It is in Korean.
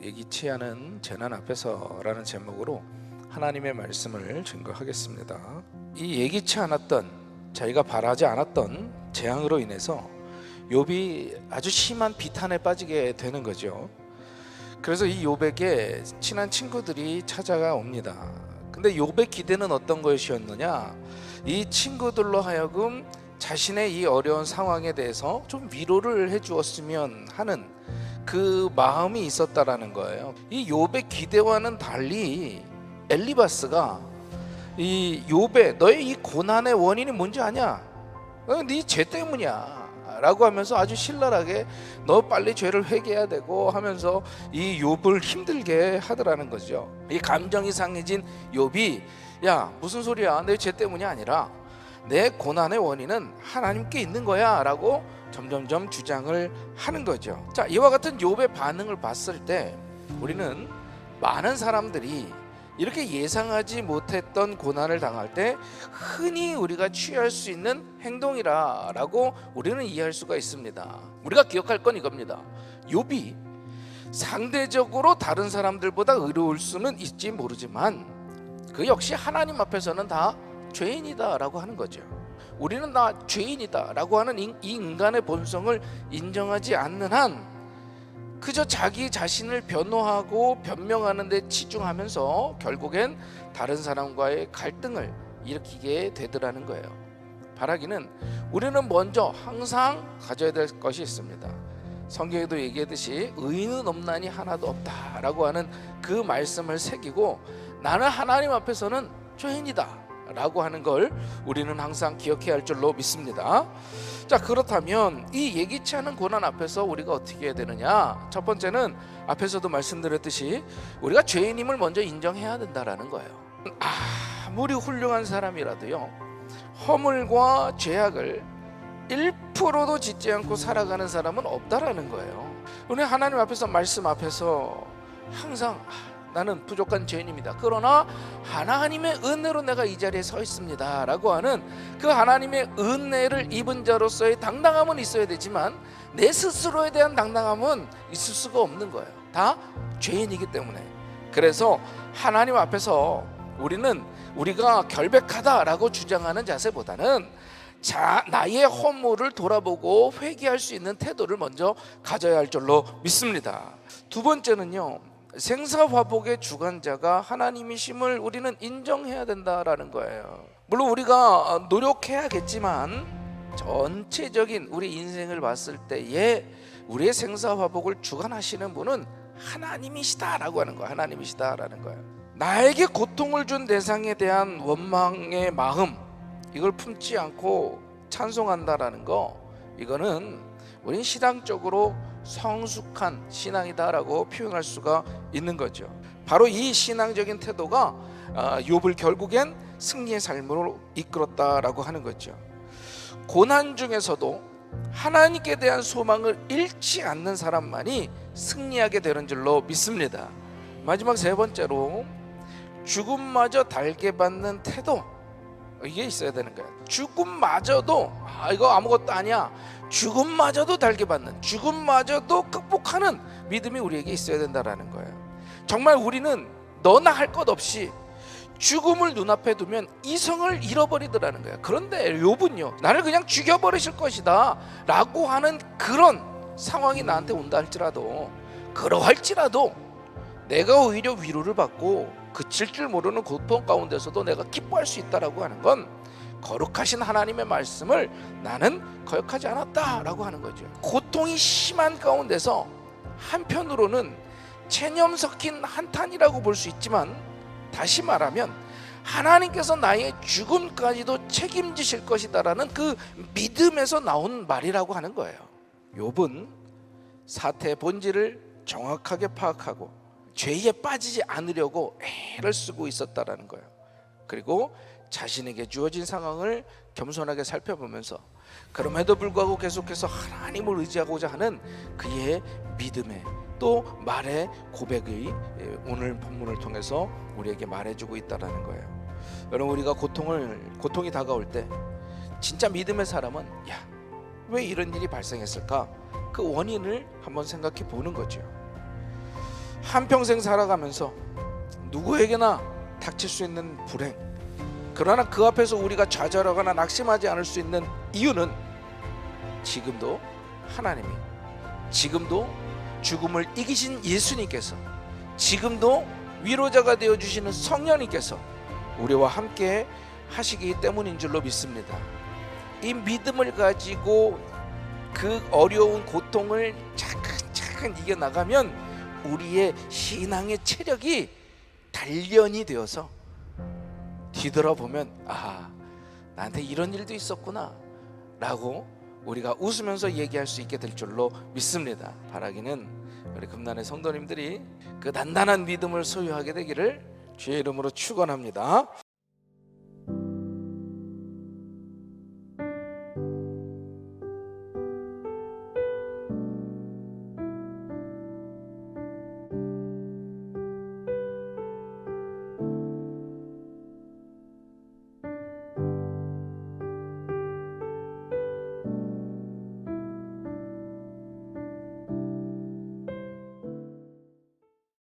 예기치 않은 재난 앞에서라는 제목으로 하나님의 말씀을 증거하겠습니다. 이 예기치 않았던, 자기가 바라지 않았던 재앙으로 인해서 욥이 아주 심한 비탄에 빠지게 되는 거죠. 그래서 이 욥에게 친한 친구들이 찾아가 옵니다. 근데 욥의 기대는 어떤 것이었느냐, 이 친구들로 하여금 자신의 이 어려운 상황에 대해서 좀 위로를 해주었으면 하는 그 마음이 있었다라는 거예요. 이 욥의 기대와는 달리 엘리바스가 이 욥의 너의 이 고난의 원인이 뭔지 아냐? 네 죄 때문이야 라고 하면서 아주 신랄하게 너 빨리 죄를 회개해야 되고 하면서 이 욥을 힘들게 하더라는 거죠. 이 감정이 상해진 욥이 야 무슨 소리야, 내 죄 때문이 아니라 내 고난의 원인은 하나님께 있는 거야 라고 점점점 주장을 하는 거죠. 자, 이와 같은 욥의 반응을 봤을 때 우리는 많은 사람들이 이렇게 예상하지 못했던 고난을 당할 때 흔히 우리가 취할 수 있는 행동이라고 우리는 이해할 수가 있습니다. 우리가 기억할 건 이겁니다. 욥이 상대적으로 다른 사람들보다 의로울 수는 있지 모르지만 그 역시 하나님 앞에서는 다 죄인이다 라고 하는 거죠. 우리는 다 죄인이다 라고 하는 이 인간의 본성을 인정하지 않는 한 그저 자기 자신을 변호하고 변명하는 데 치중하면서 결국엔 다른 사람과의 갈등을 일으키게 되더라는 거예요. 바라기는 우리는 먼저 항상 가져야 될 것이 있습니다. 성경에도 얘기하듯이 의인은 없나니 하나도 없다라고 하는 그 말씀을 새기고 나는 하나님 앞에서는 죄인이다 라고 하는 걸 우리는 항상 기억해야 할 줄로 믿습니다. 자, 그렇다면 이 예기치 않은 고난 앞에서 우리가 어떻게 해야 되느냐? 첫 번째는 앞에서도 말씀드렸듯이 우리가 죄인임을 먼저 인정해야 된다라는 거예요. 아무리 훌륭한 사람이라도요, 허물과 죄악을 1%도 짓지 않고 살아가는 사람은 없다라는 거예요. 우리 하나님 앞에서, 말씀 앞에서 항상 나는 부족한 죄인입니다. 그러나 하나님의 은혜로 내가 이 자리에 서 있습니다 라고 하는 그 하나님의 은혜를 입은 자로서의 당당함은 있어야 되지만 내 스스로에 대한 당당함은 있을 수가 없는 거예요. 다 죄인이기 때문에. 그래서 하나님 앞에서 우리는 우리가 결백하다라고 주장하는 자세보다는 나의 허물을 돌아보고 회개할 수 있는 태도를 먼저 가져야 할 줄로 믿습니다. 두 번째는요, 생사화복의 주관자가 하나님이심을 우리는 인정해야 된다라는 거예요. 물론 우리가 노력해야겠지만 전체적인 우리 인생을 봤을 때에 우리의 생사화복을 주관하시는 분은 하나님이시다라고 하는 거예요. 하나님이시다라는 거예요. 나에게 고통을 준 대상에 대한 원망의 마음, 이걸 품지 않고 찬송한다라는 거, 이거는 우린 신앙적으로 성숙한 신앙이다라고 표현할 수가 있는 거죠. 바로 이 신앙적인 태도가 욥을 결국엔 승리의 삶으로 이끌었다라고 하는 거죠. 고난 중에서도 하나님께 대한 소망을 잃지 않는 사람만이 승리하게 되는 줄로 믿습니다. 마지막 세 번째로 죽음마저 달게 받는 태도, 이게 있어야 되는 거예요. 죽음마저도 이거 아무것도 아니야, 죽음마저도 달게 받는, 죽음마저도 극복하는 믿음이 우리에게 있어야 된다라는 거예요. 정말 우리는 너나 할 것 없이 죽음을 눈앞에 두면 이성을 잃어버리더라는 거예요. 그런데 욥은요, 나를 그냥 죽여버리실 것이다 라고 하는 그런 상황이 나한테 온다 할지라도, 그러할지라도 내가 오히려 위로를 받고 그칠 줄 모르는 고통 가운데서도 내가 기뻐할 수 있다라고 하는 건 거룩하신 하나님의 말씀을 나는 거역하지 않았다라고 하는 거죠. 고통이 심한 가운데서 한편으로는 체념 섞인 한탄이라고 볼 수 있지만, 다시 말하면 하나님께서 나의 죽음까지도 책임지실 것이다라는 그 믿음에서 나온 말이라고 하는 거예요. 욥은 사태의 본질을 정확하게 파악하고 죄에 빠지지 않으려고 애를 쓰고 있었다라는 거예요. 그리고 자신에게 주어진 상황을 겸손하게 살펴보면서 그럼에도 불구하고 계속해서 하나님을 의지하고자 하는 그의 믿음의 또 말의 고백이 오늘 본문을 통해서 우리에게 말해주고 있다는 거예요. 여러분, 우리가 고통이 다가올 때 진짜 믿음의 사람은 왜 이런 일이 발생했을까? 그 원인을 한번 생각해 보는 거죠. 한평생 살아가면서 누구에게나 닥칠 수 있는 불행, 그러나 그 앞에서 우리가 좌절하거나 낙심하지 않을 수 있는 이유는 지금도 하나님이, 지금도 죽음을 이기신 예수님께서, 지금도 위로자가 되어주시는 성령님께서 우리와 함께 하시기 때문인 줄로 믿습니다. 이 믿음을 가지고 그 어려운 고통을 차근차근 이겨나가면 우리의 신앙의 체력이 단련이 되어서 뒤돌아보면 아, 나한테 이런 일도 있었구나 라고 우리가 웃으면서 얘기할 수 있게 될 줄로 믿습니다. 바라기는 우리 금난의 성도님들이 그 단단한 믿음을 소유하게 되기를 주의 이름으로 축원합니다.